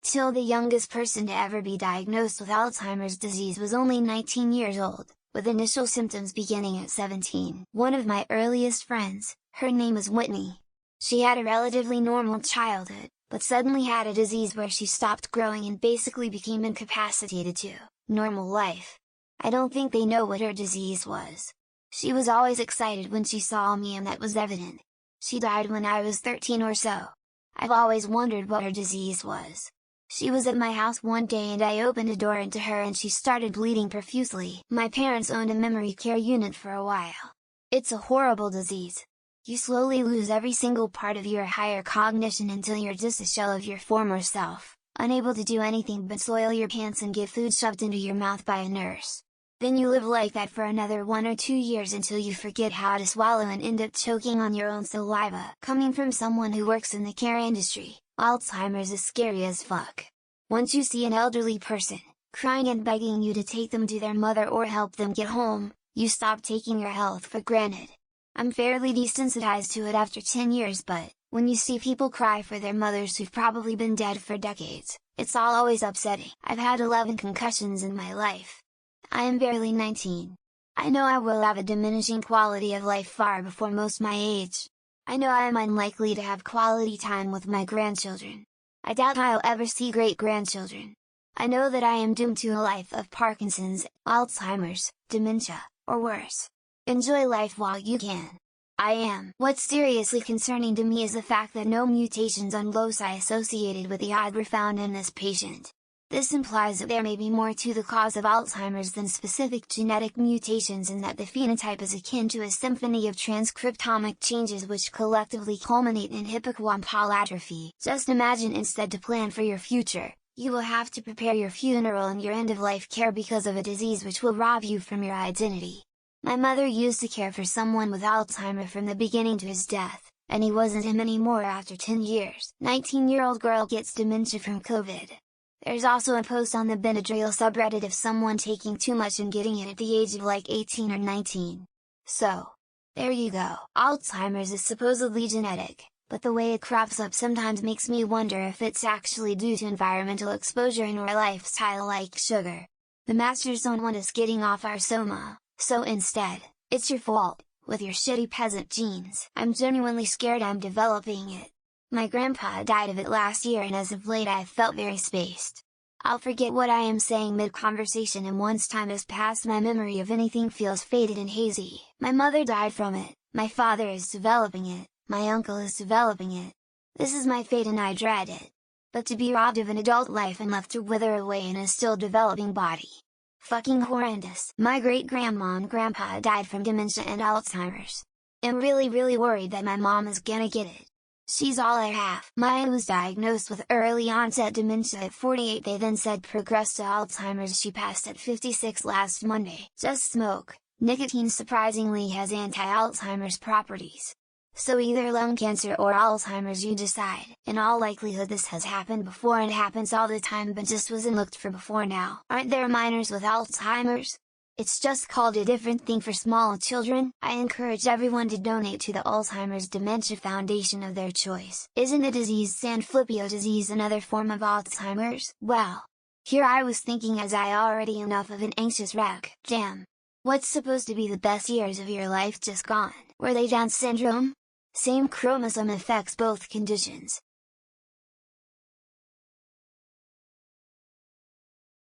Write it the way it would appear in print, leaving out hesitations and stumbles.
TIL, the youngest person to ever be diagnosed with Alzheimer's disease, was only 19 years old, with initial symptoms beginning at 17. One of my earliest friends, her name is Whitney. She had a relatively normal childhood, but suddenly had a disease where she stopped growing and basically became incapacitated to normal life. I don't think they know what her disease was. She was always excited when she saw me, and that was evident. She died when I was 13 or so. I've always wondered what her disease was. She was at my house one day and I opened a door into her and she started bleeding profusely. My parents owned a memory care unit for a while. It's a horrible disease. You slowly lose every single part of your higher cognition until you're just a shell of your former self, unable to do anything but soil your pants and get food shoved into your mouth by a nurse. Then you live like that for another 1 or 2 years until you forget how to swallow and end up choking on your own saliva. Coming from someone who works in the care industry, Alzheimer's is scary as fuck. Once you see an elderly person, crying and begging you to take them to their mother or help them get home, you stop taking your health for granted. I'm fairly desensitized to it after 10 years, but when you see people cry for their mothers who've probably been dead for decades, it's always upsetting. I've had 11 concussions in my life. I am barely 19. I know I will have a diminishing quality of life far before most my age. I know I am unlikely to have quality time with my grandchildren. I doubt I'll ever see great-grandchildren. I know that I am doomed to a life of Parkinson's, Alzheimer's, dementia, or worse. Enjoy life while you can. I am. What's seriously concerning to me is the fact that no mutations on loci associated with the eye were found in this patient. This implies that there may be more to the cause of Alzheimer's than specific genetic mutations, and that the phenotype is akin to a symphony of transcriptomic changes which collectively culminate in hippocampal atrophy. Just imagine instead to plan for your future, you will have to prepare your funeral and your end-of-life care because of a disease which will rob you from your identity. My mother used to care for someone with Alzheimer's from the beginning to his death, and he wasn't him anymore after 10 years. 19-year-old girl gets dementia from COVID. There's also a post on the Benadryl subreddit of someone taking too much and getting it at the age of like 18 or 19. So, there you go. Alzheimer's is supposedly genetic, but the way it crops up sometimes makes me wonder if it's actually due to environmental exposure and or lifestyle like sugar. The masters don't want us getting off our soma, so instead, it's your fault, with your shitty peasant genes. I'm genuinely scared I'm developing it. My grandpa died of it last year, and as of late I've felt very spaced. I'll forget what I am saying mid-conversation, and once time has passed my memory of anything feels faded and hazy. My mother died from it, my father is developing it, my uncle is developing it. This is my fate and I dread it. But to be robbed of an adult life and left to wither away in a still developing body. Fucking horrendous. My great-grandma and grandpa died from dementia and Alzheimer's. I'm really worried that my mom is gonna get it. She's all I have. Maya was diagnosed with early onset dementia at 48. They then said progressed to Alzheimer's. She passed at 56 last Monday. Just smoke. Nicotine surprisingly has anti-Alzheimer's properties. So either lung cancer or Alzheimer's, you decide. In all likelihood this has happened before and happens all the time, but just wasn't looked for before now. Aren't there minors with Alzheimer's? It's just called a different thing for small children. I encourage everyone to donate to the Alzheimer's Dementia Foundation of their choice. Isn't the disease Sanfilippo disease another form of Alzheimer's? Well, here I was thinking as I already enough of an anxious wreck. Damn! What's supposed to be the best years of your life just gone? Were they Down syndrome? Same chromosome affects both conditions.